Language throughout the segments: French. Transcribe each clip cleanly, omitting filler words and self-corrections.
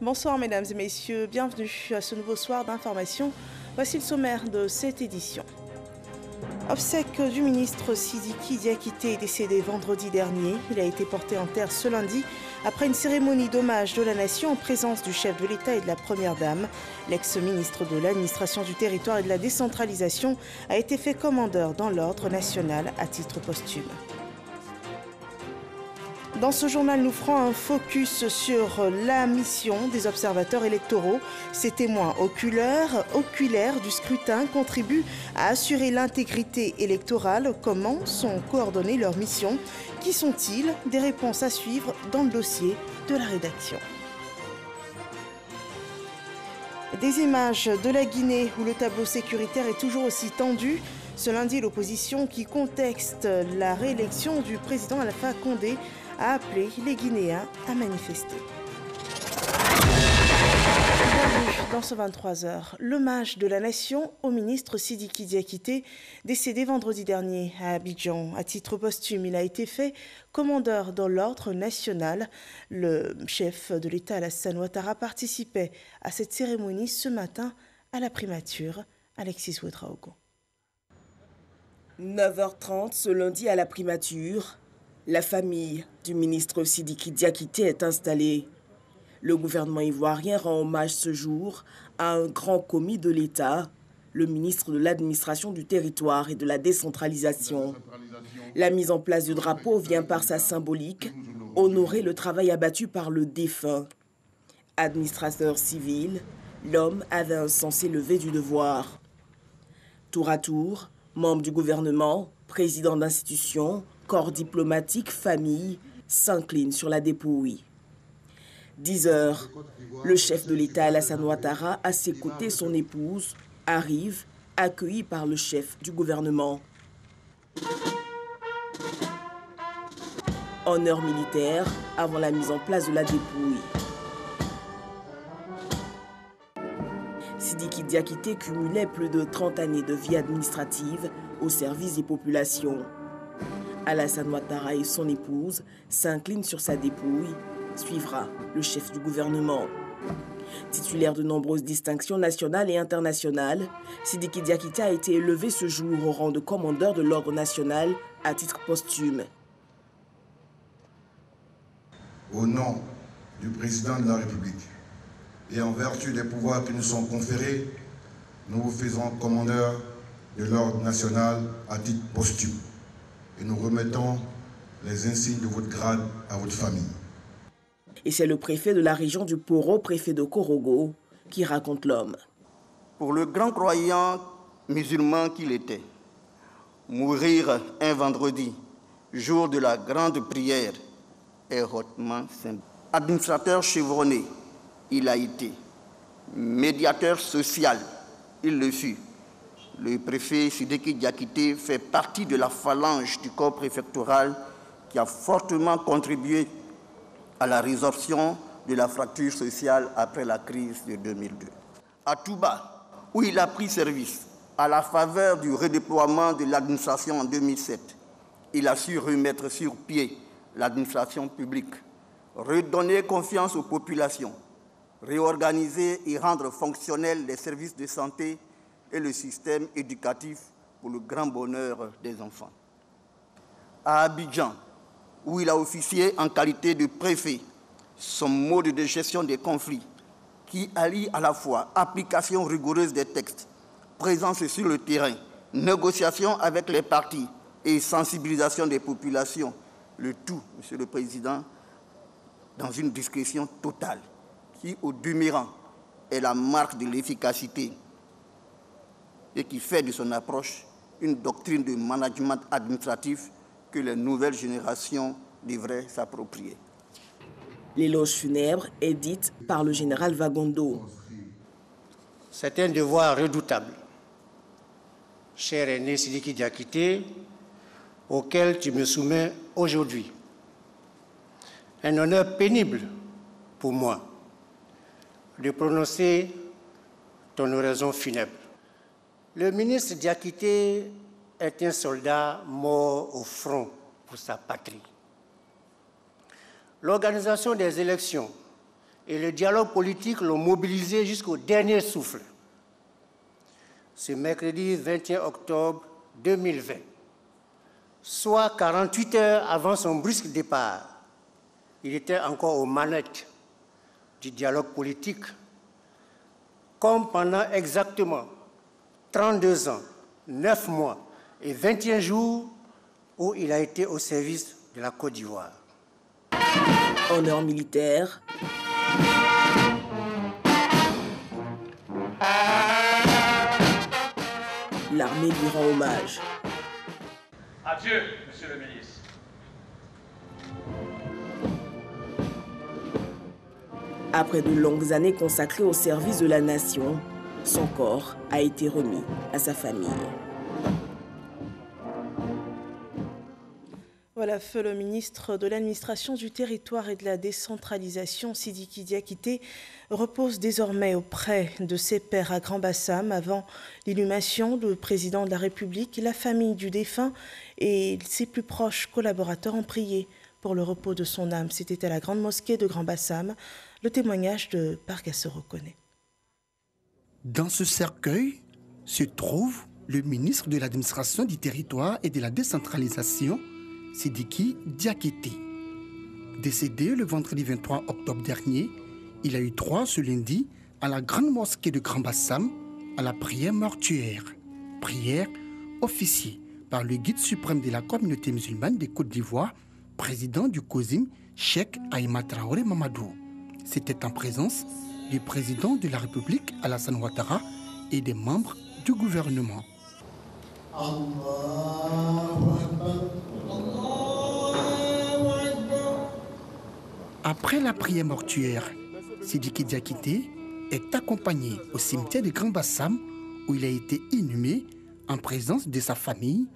Bonsoir mesdames et messieurs, bienvenue à ce nouveau soir d'information. Voici le sommaire de cette édition. Obsèques du ministre Sidiki Diakité est décédé vendredi dernier. Il a été porté en terre ce lundi après une cérémonie d'hommage de la nation en présence du chef de l'État et de la Première Dame. L'ex-ministre de l'administration du territoire et de la décentralisation a été fait commandeur dans l'ordre national à titre posthume. Dans ce journal, nous ferons un focus sur la mission des observateurs électoraux. Ces témoins oculaires du scrutin contribuent à assurer l'intégrité électorale. Comment sont coordonnées leurs missions? Qui sont-ils? Des réponses à suivre dans le dossier de la rédaction. Des images de la Guinée où le tableau sécuritaire est toujours aussi tendu. Ce lundi, l'opposition qui contexte la réélection du président Alpha Condé a appelé les Guinéens à manifester. Bienvenue dans ce 23h, l'hommage de la nation au ministre Sidiki Diakité, décédé vendredi dernier à Abidjan. À titre posthume, il a été fait commandeur dans l'ordre national. Le chef de l'État, Alassane Ouattara, participait à cette cérémonie ce matin à la primature. Alexis Ouedraogo. 9h30 ce lundi à la primature. La famille du ministre Sidiki Diakité est installée. Le gouvernement ivoirien rend hommage ce jour à un grand commis de l'État, le ministre de l'administration du territoire et de la décentralisation. La mise en place du drapeau vient par sa symbolique honorer le travail abattu par le défunt. Administrateur civil, l'homme avait un sens élevé du devoir. Tour à tour, membres du gouvernement, présidents d'institutions, corps diplomatique, famille, s'incline sur la dépouille. 10h, le chef de l'État, Alassane Ouattara, à ses côtés son épouse, arrive, accueilli par le chef du gouvernement. Honneur militaire avant la mise en place de la dépouille. Sidiki Diakité cumulait plus de 30 années de vie administrative au service des populations. Alassane Ouattara et son épouse s'inclinent sur sa dépouille. Suivra le chef du gouvernement. Titulaire de nombreuses distinctions nationales et internationales, Sidiki Diakité a été élevé ce jour au rang de commandeur de l'ordre national à titre posthume. Au nom du président de la République et en vertu des pouvoirs qui nous sont conférés, nous vous faisons commandeur de l'ordre national à titre posthume. Et nous remettons les insignes de votre grade à votre famille. Et c'est le préfet de la région du Poro, préfet de Korogo, qui raconte l'homme. Pour le grand croyant musulman qu'il était, mourir un vendredi, jour de la grande prière, est hautement symbolique. Administrateur chevronné, il a été. Médiateur social, il le fut. Le préfet Sidiki Diakité fait partie de la phalange du corps préfectoral qui a fortement contribué à la résorption de la fracture sociale après la crise de 2002. À Touba, où il a pris service à la faveur du redéploiement de l'administration en 2007, il a su remettre sur pied l'administration publique, redonner confiance aux populations, réorganiser et rendre fonctionnels les services de santé et le système éducatif pour le grand bonheur des enfants. À Abidjan, où il a officié en qualité de préfet, son mode de gestion des conflits, qui allie à la fois application rigoureuse des textes, présence sur le terrain, négociation avec les partis et sensibilisation des populations, le tout, Monsieur le Président, dans une discrétion totale, qui, au demeurant, est la marque de l'efficacité et qui fait de son approche une doctrine de management administratif que les nouvelles générations devraient s'approprier. L'éloge funèbre est dite par le général Vagondo. C'est un devoir redoutable, cher aîné Sidiki Diakité, auquel tu me soumets aujourd'hui. Un honneur pénible pour moi de prononcer ton oraison funèbre. Le ministre Diakité est un soldat mort au front pour sa patrie. L'organisation des élections et le dialogue politique l'ont mobilisé jusqu'au dernier souffle. Ce mercredi 21 octobre 2020, soit 48 heures avant son brusque départ, il était encore aux manettes du dialogue politique, comme pendant exactement 32 ans, 9 mois et 21 jours où il a été au service de la Côte d'Ivoire. Honneur militaire. L'armée lui rend hommage. Adieu, monsieur le ministre. Après de longues années consacrées au service de la nation, son corps a été remis à sa famille. Voilà, feu le ministre de l'administration du territoire et de la décentralisation, Sidiki Diakité, repose désormais auprès de ses pairs à Grand-Bassam. Avant l'inhumation, le président de la République, la famille du défunt et ses plus proches collaborateurs ont prié pour le repos de son âme. C'était à la grande mosquée de Grand-Bassam. Le témoignage de Pargasso reconnaît. Dans ce cercueil se trouve le ministre de l'administration du territoire et de la décentralisation, Sidiki Diakité. Décédé le vendredi 23 octobre dernier, il a eu droit ce lundi à la grande mosquée de Grand-Bassam à la prière mortuaire. Prière officiée par le guide suprême de la communauté musulmane des Côtes d'Ivoire, président du COSIM, Cheikh Aïma Traoré Mamadou. C'était en présence du président de la République, Alassane Ouattara, et des membres du gouvernement. Après la prière mortuaire, Sidiki Diakité est accompagné au cimetière de Grand-Bassam où il a été inhumé en présence de sa famille,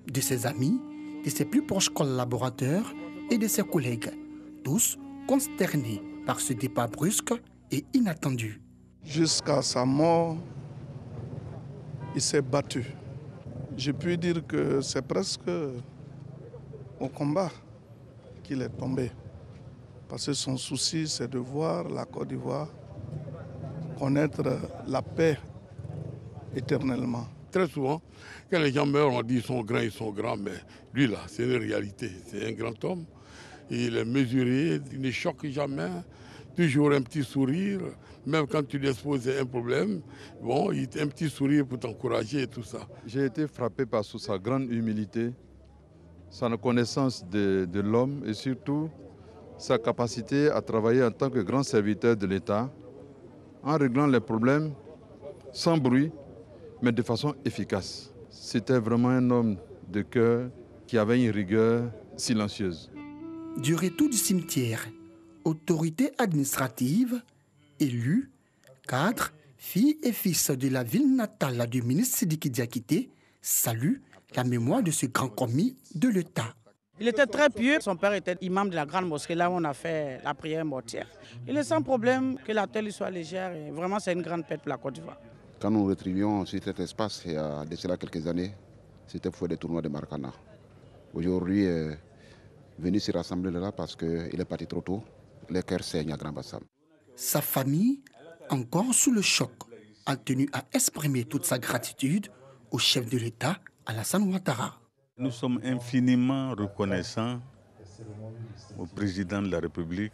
de ses amis, de ses plus proches collaborateurs et de ses collègues, tous consternés par ce départ brusque et inattendu. Jusqu'à sa mort, il s'est battu. Je puis dire que c'est presque au combat qu'il est tombé. Parce que son souci, c'est de voir la Côte d'Ivoire connaître la paix éternellement. Très souvent, quand les gens meurent, on dit ils sont grands, mais lui là, c'est une réalité. C'est un grand homme. Il est mesuré, il ne choque jamais. Toujours un petit sourire, même quand tu lui exposes un problème, bon, il a un petit sourire pour t'encourager et tout ça. J'ai été frappé par sa grande humilité, sa connaissance de l'homme et surtout sa capacité à travailler en tant que grand serviteur de l'État en réglant les problèmes sans bruit, mais de façon efficace. C'était vraiment un homme de cœur qui avait une rigueur silencieuse. Du retour du cimetière, autorités administratives, élus, cadres, filles et fils de la ville natale du ministre Sidiki Diakité saluent la mémoire de ce grand commis de l'État. Il était très pieux. Son père était imam de la grande mosquée, là où on a fait la prière mortuaire. Il est sans problème que la terre lui soit légère. Et vraiment, c'est une grande perte pour la Côte d'Ivoire. Quand nous retrivions sur cet espace, il y a de cela quelques années, c'était pour des tournois de Maracana. Aujourd'hui, venu se rassembler là parce qu'il est parti trop tôt. Les cœurs saignent à Grand-Bassam. Sa famille, encore sous le choc, a tenu à exprimer toute sa gratitude au chef de l'État, Alassane Ouattara. Nous sommes infiniment reconnaissants au président de la République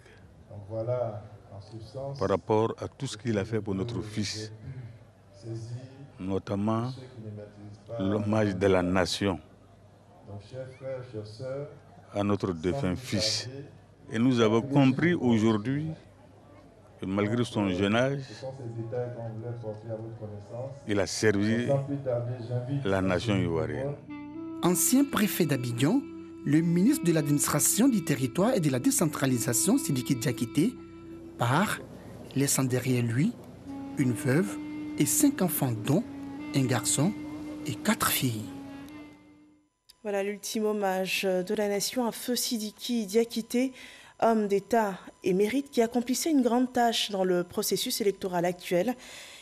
par rapport à tout ce qu'il a fait pour notre fils, notamment l'hommage de la nation à notre défunt fils. Et nous avons compris aujourd'hui que malgré son jeune âge, il a servi la nation ivoirienne. Ancien préfet d'Abidjan, le ministre de l'administration du territoire et de la décentralisation, Sidiki Diakité, part, laissant derrière lui une veuve et 5 enfants, dont un garçon et 4 filles. Voilà l'ultime hommage de la nation à feu Sidiki Diakité, homme d'État émérite qui accomplissait une grande tâche dans le processus électoral actuel.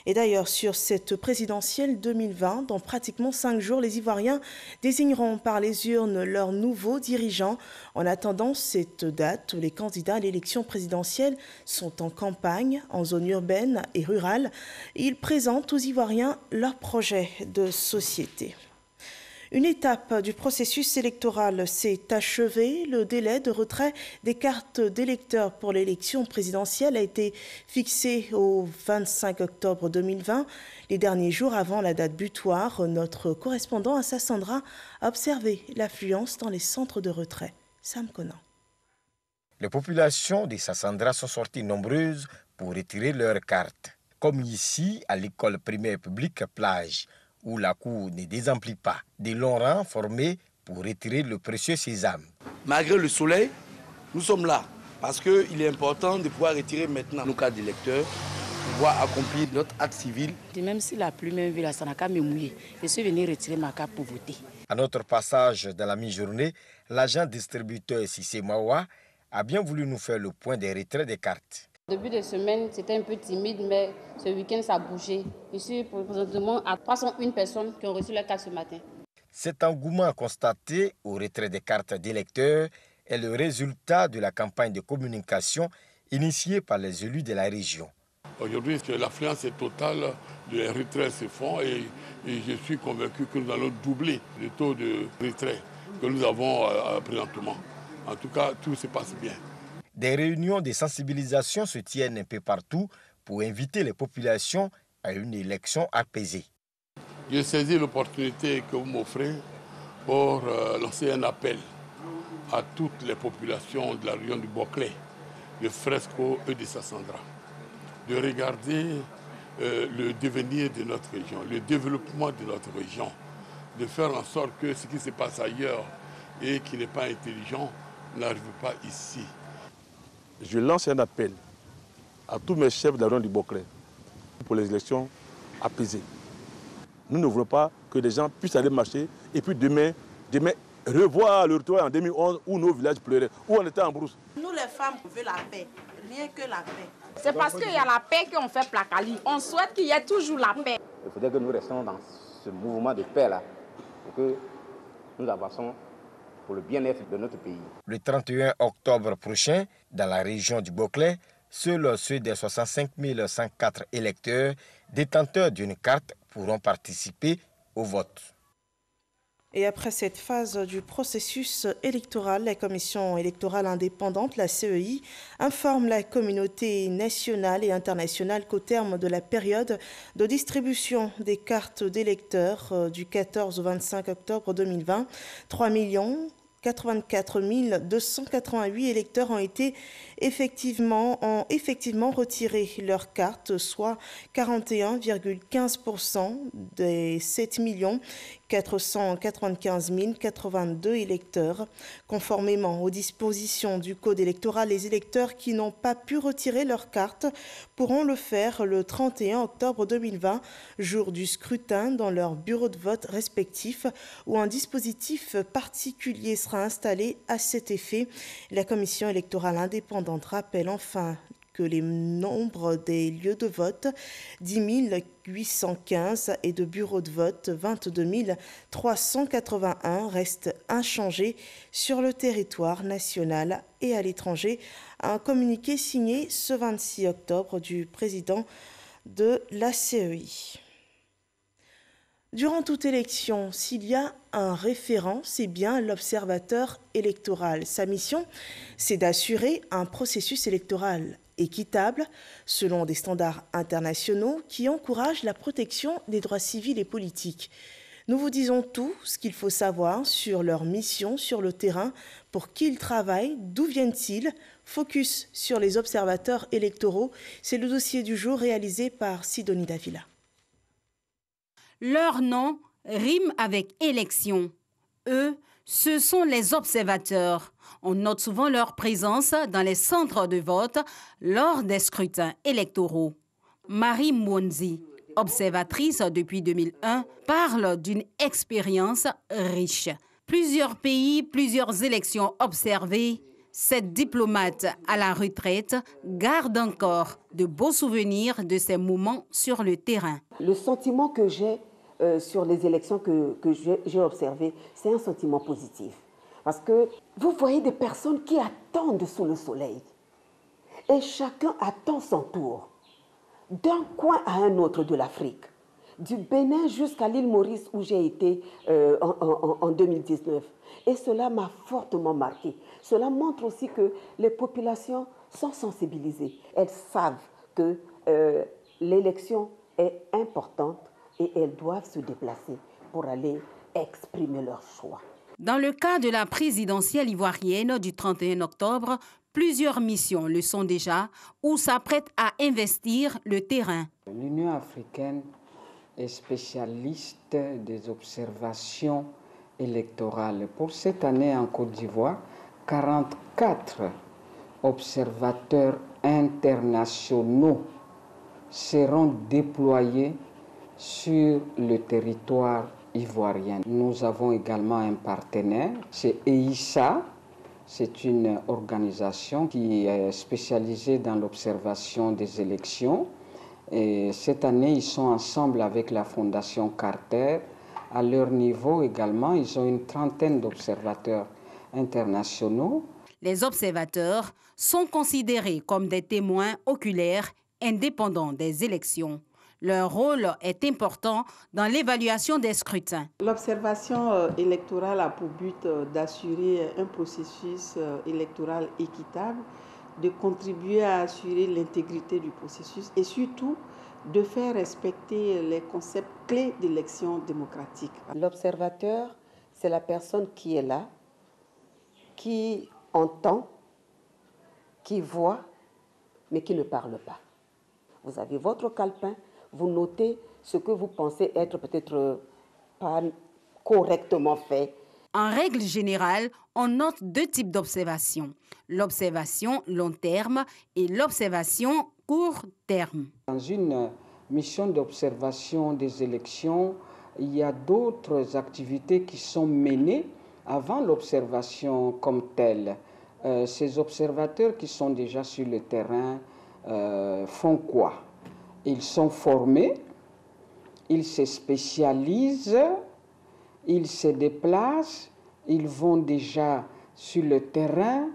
Et d'ailleurs, sur cette présidentielle 2020, dans pratiquement 5 jours, les Ivoiriens désigneront par les urnes leurs nouveaux dirigeants. En attendant cette date, les candidats à l'élection présidentielle sont en campagne, en zone urbaine et rurale. Ils présentent aux Ivoiriens leurs projets de société. Une étape du processus électoral s'est achevée. Le délai de retrait des cartes d'électeurs pour l'élection présidentielle a été fixé au 25 octobre 2020, les derniers jours avant la date butoir. Notre correspondant à Sassandra a observé l'affluence dans les centres de retrait. Sam Conan. Les populations de Sassandra sont sorties nombreuses pour retirer leurs cartes, comme ici à l'école primaire publique Plage, où la cour ne désemplit pas. Des longs rangs formés pour retirer le précieux sésame. Malgré le soleil, nous sommes là parce qu'il est important de pouvoir retirer maintenant nos cartes d'électeurs, pouvoir accomplir notre acte civil. Même si la pluie m'a vu là, ça n'a qu'à me mouiller. Je suis venu retirer ma carte pour voter. À notre passage dans la mi-journée, l'agent distributeur Sissé Mawa a bien voulu nous faire le point des retraits des cartes. Début de semaine, c'était un peu timide, mais ce week-end, ça a bougé. Je suis présentement à 301 personnes qui ont reçu leur carte ce matin. Cet engouement constaté au retrait des cartes d'électeurs est le résultat de la campagne de communication initiée par les élus de la région. Aujourd'hui, l'affluence est totale, les retraits se font et je suis convaincu que nous allons doubler le taux de retrait que nous avons présentement. En tout cas, tout se passe bien. Des réunions de sensibilisation se tiennent un peu partout pour inviter les populations à une élection apaisée. J'ai saisi l'opportunité que vous m'offrez pour lancer un appel à toutes les populations de la région du Boclé, de Fresco et de Sassandra, de regarder le devenir de notre région, le développement de notre région, de faire en sorte que ce qui se passe ailleurs et qui n'est pas intelligent n'arrive pas ici. Je lance un appel à tous mes chefs de la région du Boclé pour les élections apaisées. Nous ne voulons pas que les gens puissent aller marcher et puis demain revoir le retour en 2011 où nos villages pleuraient, où on était en brousse. Nous les femmes, on veut la paix, rien que la paix. C'est parce qu'il y a la paix qu'on fait Placali. On souhaite qu'il y ait toujours la paix. Il faudrait que nous restions dans ce mouvement de paix-là pour que nous avançons pour le bien-être de notre pays. Le 31 octobre prochain, dans la région du Boclé, seuls ceux des 65 104 électeurs détenteurs d'une carte pourront participer au vote. Et après cette phase du processus électoral, la Commission électorale indépendante, la CEI, informe la communauté nationale et internationale qu'au terme de la période de distribution des cartes d'électeurs du 14 au 25 octobre 2020, 3 84 288 électeurs ont effectivement retiré leur carte, soit 41,15% des 7 495 082 électeurs. Conformément aux dispositions du Code électoral, les électeurs qui n'ont pas pu retirer leur carte pourront le faire le 31 octobre 2020, jour du scrutin, dans leur bureau de vote respectif, où un dispositif particulier sera installé à cet effet. La Commission électorale indépendante rappelle enfin que les nombres des lieux de vote, 10 815, et de bureaux de vote, 22 381, restent inchangés sur le territoire national et à l'étranger. Un communiqué signé ce 26 octobre du président de la CEI. Durant toute élection, s'il y a un référent, c'est bien l'observateur électoral. Sa mission, c'est d'assurer un processus électoral équitable, selon des standards internationaux qui encouragent la protection des droits civils et politiques. Nous vous disons tout ce qu'il faut savoir sur leur mission sur le terrain, pour qui ils travaillent, d'où viennent-ils. Focus sur les observateurs électoraux, c'est le dossier du jour réalisé par Sidonie Davila. Leur nom rime avec élection. Eux, ce sont les observateurs. On note souvent leur présence dans les centres de vote lors des scrutins électoraux. Marie Mwonzi, observatrice depuis 2001, parle d'une expérience riche. Plusieurs pays, plusieurs élections observées. Cette diplomate à la retraite garde encore de beaux souvenirs de ces moments sur le terrain. Le sentiment que j'ai sur les élections que j'ai observées, c'est un sentiment positif. Parce que vous voyez des personnes qui attendent sous le soleil. Et chacun attend son tour. D'un coin à un autre de l'Afrique. Du Bénin jusqu'à l'île Maurice où j'ai été en 2019. Et cela m'a fortement marqué. Cela montre aussi que les populations sont sensibilisées. Elles savent que l'élection est importante et elles doivent se déplacer pour aller exprimer leur choix. Dans le cas de la présidentielle ivoirienne du 31 octobre, plusieurs missions le sont déjà ou s'apprêtent à investir le terrain. L'Union africaine est spécialiste des observations électorales. Pour cette année en Côte d'Ivoire, 44 observateurs internationaux seront déployés sur le territoire ivoirien. Nous avons également un partenaire, c'est EISA. C'est une organisation qui est spécialisée dans l'observation des élections. Et cette année, ils sont ensemble avec la Fondation Carter. À leur niveau également, ils ont une trentaine d'observateurs internationaux. Les observateurs sont considérés comme des témoins oculaires indépendants des élections. Leur rôle est important dans l'évaluation des scrutins. L'observation électorale a pour but d'assurer un processus électoral équitable, de contribuer à assurer l'intégrité du processus et surtout de faire respecter les concepts clés d'élection démocratique. L'observateur, c'est la personne qui est là, qui entend, qui voit, mais qui ne parle pas. Vous avez votre calepin, vous notez ce que vous pensez être peut-être pas correctement fait. En règle générale, on note deux types d'observation. L'observation long terme et l'observation court terme. Dans une mission d'observation des élections, il y a d'autres activités qui sont menées avant l'observation comme telle. Ces observateurs qui sont déjà sur le terrain font quoi? Ils sont formés, ils se spécialisent, ils se déplacent, ils vont déjà sur le terrain,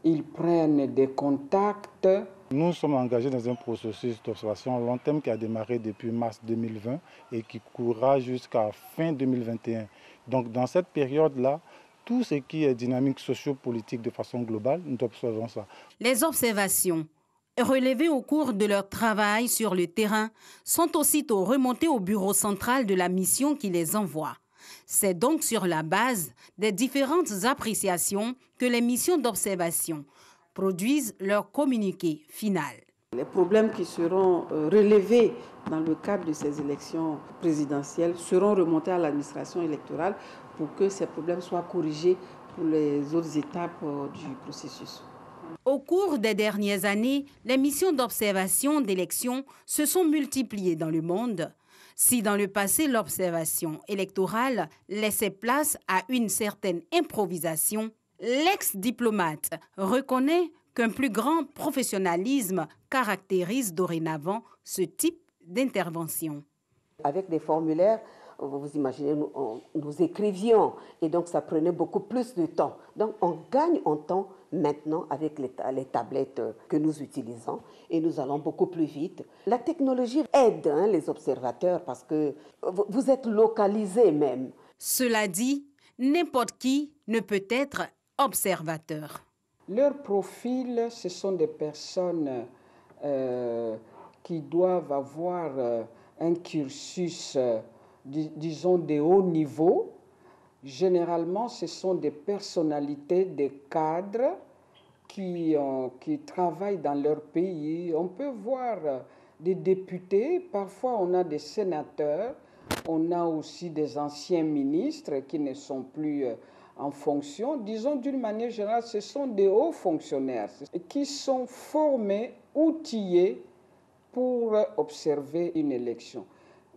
ils prennent des contacts. Nous sommes engagés dans un processus d'observation long terme qui a démarré depuis mars 2020 et qui courra jusqu'à fin 2021. Donc dans cette période-là, tout ce qui est dynamique socio-politique de façon globale, nous observons ça. Les observations relevées au cours de leur travail sur le terrain sont aussitôt remontées au bureau central de la mission qui les envoie. C'est donc sur la base des différentes appréciations que les missions d'observation produisent leur communiqué final. Les problèmes qui seront relevés dans le cadre de ces élections présidentielles seront remontés à l'administration électorale pour que ces problèmes soient corrigés pour les autres étapes du processus. Au cours des dernières années, les missions d'observation d'élections se sont multipliées dans le monde. Si dans le passé, l'observation électorale laissait place à une certaine improvisation, l'ex-diplomate reconnaît qu'un plus grand professionnalisme caractérise dorénavant ce type d'intervention. Avec des formulaires, vous imaginez, nous écrivions et donc ça prenait beaucoup plus de temps. Donc on gagne en temps maintenant avec les tablettes que nous utilisons et nous allons beaucoup plus vite. La technologie aide les observateurs parce que vous êtes localisés même. Cela dit, n'importe qui ne peut être observateur. Leur profil, ce sont des personnes qui doivent avoir un cursus, disons, de haut niveau. Généralement, ce sont des personnalités, des cadres qui travaillent dans leur pays. On peut voir des députés, parfois on a des sénateurs, on a aussi des anciens ministres qui ne sont plus en fonction. Disons d'une manière générale, ce sont des hauts fonctionnaires qui sont formés, outillés pour observer une élection.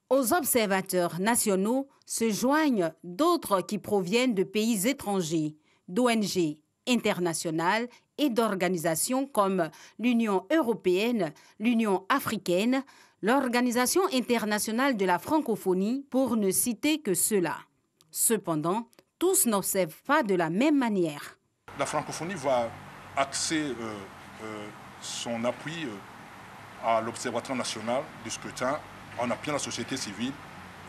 Aux observateurs nationaux se joignent d'autres qui proviennent de pays étrangers, d'ONG internationales et d'organisations comme l'Union européenne, l'Union africaine, l'Organisation internationale de la francophonie, pour ne citer que ceux-là. Cependant, tous n'observent pas de la même manière. La francophonie va axer son appui à l'Observatoire national du scrutin en appuyant la société civile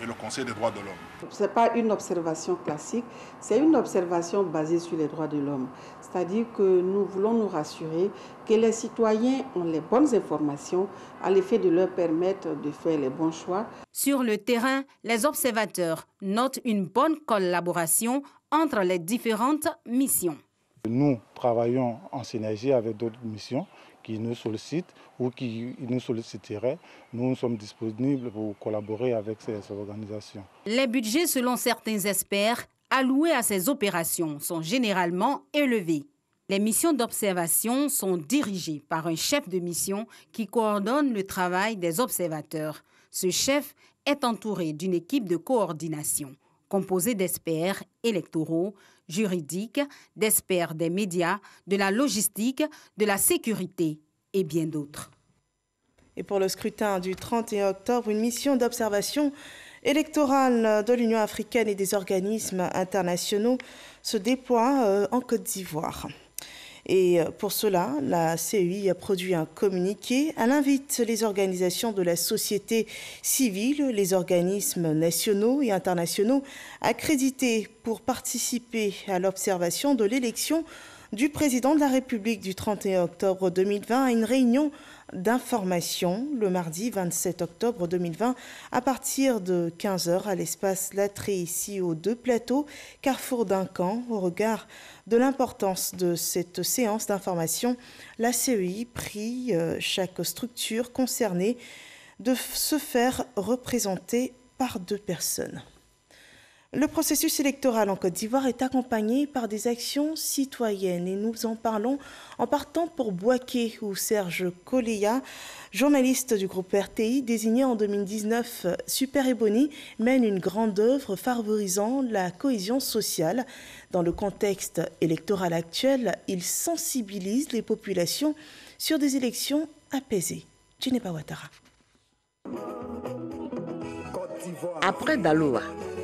et le Conseil des droits de l'homme. Ce n'est pas une observation classique, c'est une observation basée sur les droits de l'homme. C'est-à-dire que nous voulons nous rassurer que les citoyens ont les bonnes informations à l'effet de leur permettre de faire les bons choix. Sur le terrain, les observateurs notent une bonne collaboration entre les différentes missions. Nous travaillons en synergie avec d'autres missions qui nous sollicitent ou qui nous solliciteraient. Nous sommes disponibles pour collaborer avec ces organisations. Les budgets, selon certains experts, alloués à ces opérations sont généralement élevés. Les missions d'observation sont dirigées par un chef de mission qui coordonne le travail des observateurs. Ce chef est entouré d'une équipe de coordination composée d'experts électoraux, juridiques, d'experts des médias, de la logistique, de la sécurité et bien d'autres. Et pour le scrutin du 31 octobre, une mission d'observation électorale de l'Union africaine et des organismes internationaux se déploie en Côte d'Ivoire. Et pour cela, la CEI a produit un communiqué. Elle invite les organisations de la société civile, les organismes nationaux et internationaux accrédités pour participer à l'observation de l'élection du président de la République du 31 octobre 2020 à une réunion d'information le mardi 27 octobre 2020 à partir de 15h à l'espace Latré, ici aux Deux Plateaux, carrefour d'Incan. Au regard de l'importance de cette séance d'information, la CEI prie chaque structure concernée de se faire représenter par 2 personnes. Le processus électoral en Côte d'Ivoire est accompagné par des actions citoyennes et nous en parlons en partant pour Bouaké où Serge Koléa, journaliste du groupe RTI désigné en 2019 Super Ebony, mène une grande œuvre favorisant la cohésion sociale. Dans le contexte électoral actuel, il sensibilise les populations sur des élections apaisées. Djinéba Ouattara. Après Daloa,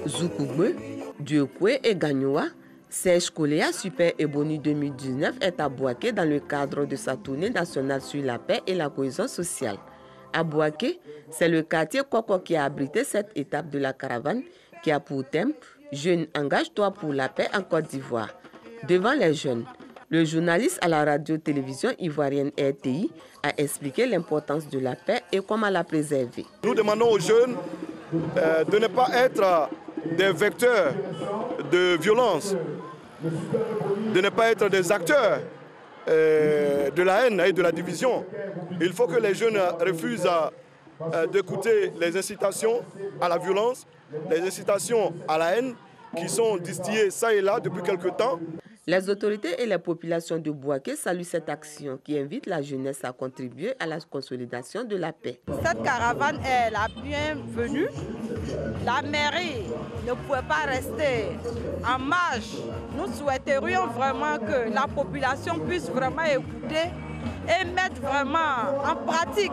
Zoukougbe, Diokwe et Gagnoa, Serge Koléa Super Ebony 2019 est à Bouaké dans le cadre de sa tournée nationale sur la paix et la cohésion sociale. À Bouaké, c'est le quartier Koko qui a abrité cette étape de la caravane qui a pour thème « Jeunes, engage-toi pour la paix en Côte d'Ivoire ». Devant les jeunes, le journaliste à la radio-télévision ivoirienne RTI a expliqué l'importance de la paix et comment la préserver. Nous demandons aux jeunes de ne pas être des vecteurs de violence, de ne pas être des acteurs de la haine et de la division. Il faut que les jeunes refusent d'écouter les incitations à la violence, les incitations à la haine qui sont distillées ça et là depuis quelque temps. Les autorités et les populations de Bouaké saluent cette action qui invite la jeunesse à contribuer à la consolidation de la paix. Cette caravane est la bienvenue. La mairie ne pouvait pas rester en marge. Nous souhaiterions vraiment que la population puisse vraiment écouter et mettre vraiment en pratique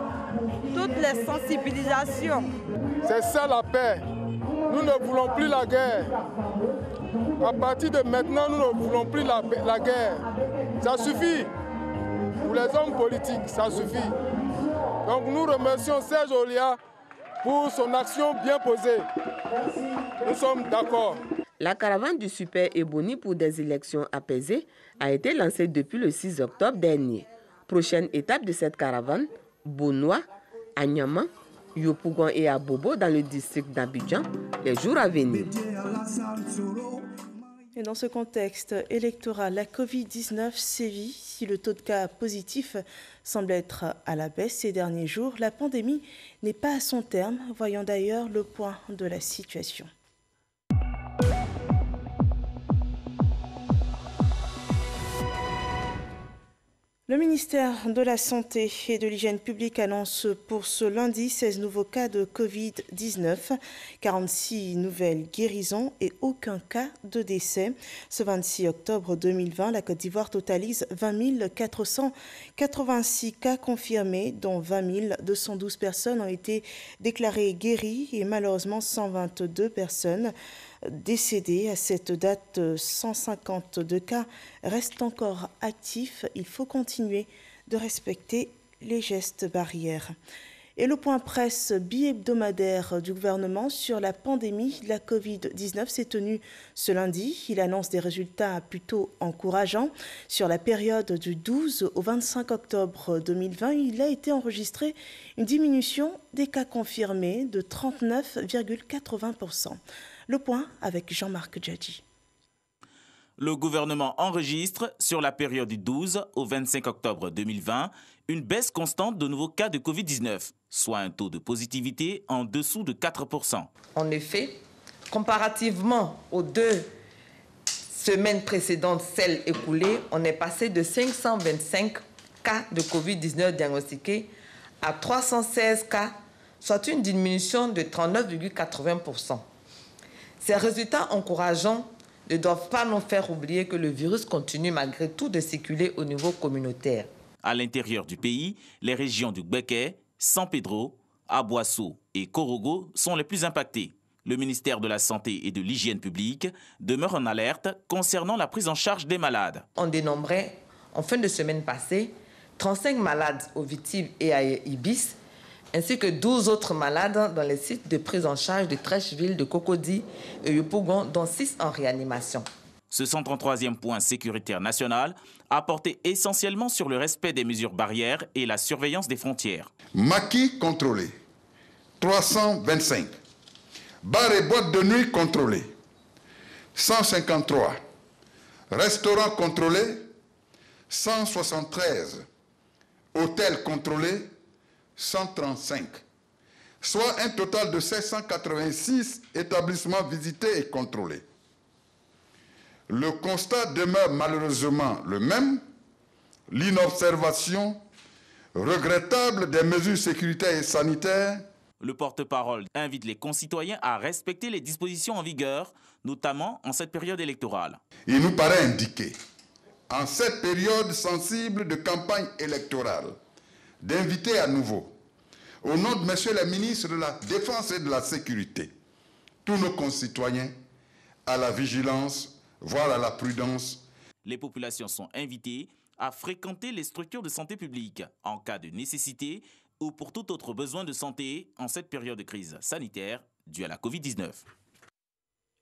toutes les sensibilisations. C'est ça la paix. Nous ne voulons plus la guerre. À partir de maintenant, nous ne voulons plus la guerre. Ça suffit. Pour les hommes politiques, ça suffit. Donc nous remercions Serge Koléa pour son action bien posée. Nous sommes d'accord. La caravane du Super Ebony pour des élections apaisées a été lancée depuis le 6 octobre dernier. Prochaine étape de cette caravane, Bonoa, Anyama, Yopougon et Abobo dans le district d'Abidjan, les jours à venir. Et dans ce contexte électoral, la Covid-19 sévit. Si le taux de cas positifs semble être à la baisse ces derniers jours, la pandémie n'est pas à son terme. Voyons d'ailleurs le point de la situation. Le ministère de la Santé et de l'Hygiène publique annonce pour ce lundi 16 nouveaux cas de Covid-19, 46 nouvelles guérisons et aucun cas de décès. Ce 26 octobre 2020, la Côte d'Ivoire totalise 20 486 cas confirmés, dont 20 212 personnes ont été déclarées guéries et malheureusement 122 personnes décédés. À cette date, 152 cas restent encore actifs. Il faut continuer de respecter les gestes barrières. Et le point presse bi-hebdomadaire du gouvernement sur la pandémie de la Covid-19 s'est tenu ce lundi. Il annonce des résultats plutôt encourageants. Sur la période du 12 au 25 octobre 2020, il a été enregistré une diminution des cas confirmés de 39,80%. Le point avec Jean-Marc Djadji. Le gouvernement enregistre, sur la période du 12 au 25 octobre 2020, une baisse constante de nouveaux cas de Covid-19, soit un taux de positivité en dessous de 4%. En effet, comparativement aux 2 semaines précédentes, celles écoulées, on est passé de 525 cas de Covid-19 diagnostiqués à 316 cas, soit une diminution de 39,80%. Ces résultats encourageants ne doivent pas nous faire oublier que le virus continue malgré tout de circuler au niveau communautaire. À l'intérieur du pays, les régions du Gbeke, San Pedro, Aboissou et Korogo sont les plus impactées. Le ministère de la Santé et de l'Hygiène publique demeure en alerte concernant la prise en charge des malades. On dénombrait, en fin de semaine passée, 35 malades au Vitib et à Ibis, ainsi que 12 autres malades dans les sites de prise en charge de Trècheville, de Cocody et Yopougon, dont 6 en réanimation. Ce 133e point sécuritaire national a porté essentiellement sur le respect des mesures barrières et la surveillance des frontières. Maquis contrôlé, 325. Bars et boîtes de nuit contrôlés, 153. Restaurants contrôlés, 173. Hôtels contrôlés, 135, soit un total de 786 établissements visités et contrôlés. Le constat demeure malheureusement le même, l'inobservation regrettable des mesures sécuritaires et sanitaires. Le porte-parole invite les concitoyens à respecter les dispositions en vigueur, notamment en cette période électorale. Il nous paraît indiqué, en cette période sensible de campagne électorale, d'inviter à nouveau, au nom de messieurs les ministres de la Défense et de la Sécurité, tous nos concitoyens à la vigilance, voire à la prudence. Les populations sont invitées à fréquenter les structures de santé publique en cas de nécessité ou pour tout autre besoin de santé en cette période de crise sanitaire due à la Covid-19.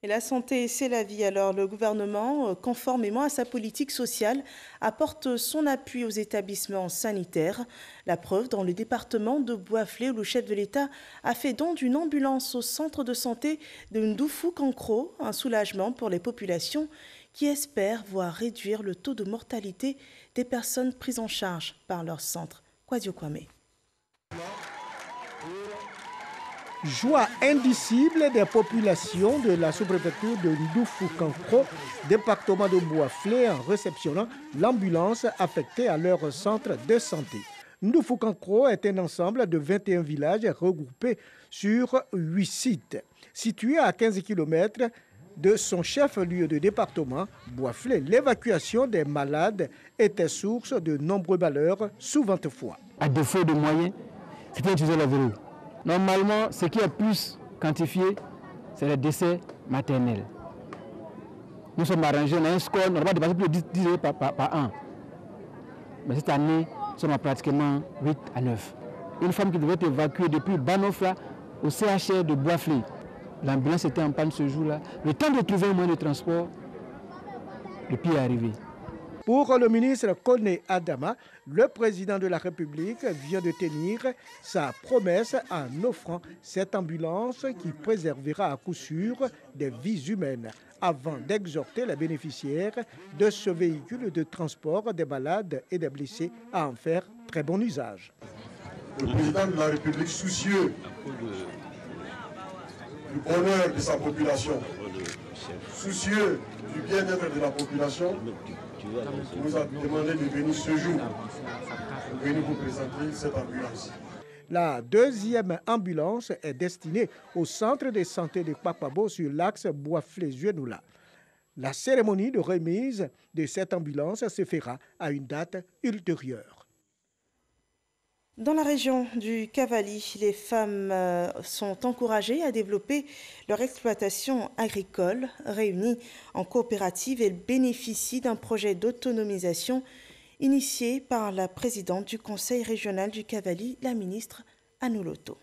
Et la santé, c'est la vie. Alors, le gouvernement, conformément à sa politique sociale, apporte son appui aux établissements sanitaires. La preuve, dans le département de Bouaflé, où le chef de l'État a fait don d'une ambulance au centre de santé de Ndoufou-Kankro, un soulagement pour les populations qui espèrent voir réduire le taux de mortalité des personnes prises en charge par leur centre. Kwadio Kwame. Joie indicible des populations de la sous-préfecture de Ndoufou-Kankro, département de Bouaflé, en réceptionnant l'ambulance affectée à leur centre de santé. Ndoufou-Kankro est un ensemble de 21 villages regroupés sur 8 sites. Situé à 15 km de son chef-lieu de département, Bouaflé, l'évacuation des malades était source de nombreux malheurs, souvent fois. À défaut de moyens, c'était utiliser la verrou. Normalement, ce qui est plus quantifié, c'est les décès maternels. Nous sommes arrangés, on a un score, on n'a pas dépassé plus de 10 par an. Mais cette année, nous sommes à pratiquement 8 à 9. Une femme qui devait être évacuée depuis Banofla au CHR de Bouaflé. L'ambulance était en panne ce jour-là. Le temps de trouver un moyen de transport, le pire est arrivé. Pour le ministre Koné Adama, le président de la République vient de tenir sa promesse en offrant cette ambulance qui préservera à coup sûr des vies humaines, avant d'exhorter les bénéficiaires de ce véhicule de transport des malades et des blessés à en faire très bon usage. Le président de la République, soucieux du bonheur de sa population, soucieux du bien-être de la population, nous a demandé de venir ce jour pour venir vous présenter cette ambulance. La deuxième ambulance est destinée au centre de santé de Kpakpabo sur l'axe Boisflé-Zuenoula. La cérémonie de remise de cette ambulance se fera à une date ultérieure. Dans la région du Cavally, les femmes sont encouragées à développer leur exploitation agricole. Réunies en coopérative, elles bénéficient d'un projet d'autonomisation initié par la présidente du Conseil régional du Cavally, la ministre Anouloto.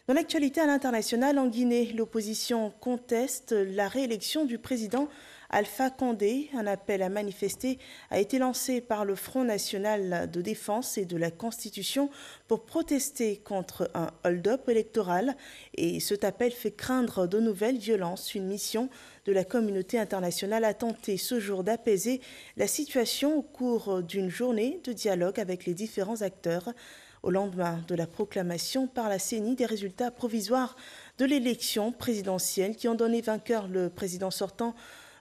Dans l'actualité à l'international, en Guinée, l'opposition conteste la réélection du président Alpha Condé. Un appel à manifester a été lancé par le Front national de défense et de la Constitution pour protester contre un hold-up électoral. Et cet appel fait craindre de nouvelles violences. Une mission de la communauté internationale a tenté ce jour d'apaiser la situation au cours d'une journée de dialogue avec les différents acteurs. Au lendemain de la proclamation par la CENI des résultats provisoires de l'élection présidentielle qui ont donné vainqueur le président sortant,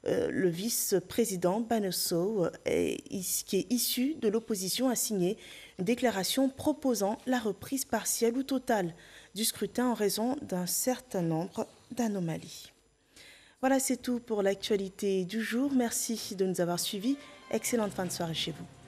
le vice-président Banosso, qui est issu de l'opposition, a signé une déclaration proposant la reprise partielle ou totale du scrutin en raison d'un certain nombre d'anomalies. Voilà, c'est tout pour l'actualité du jour. Merci de nous avoir suivis. Excellente fin de soirée chez vous.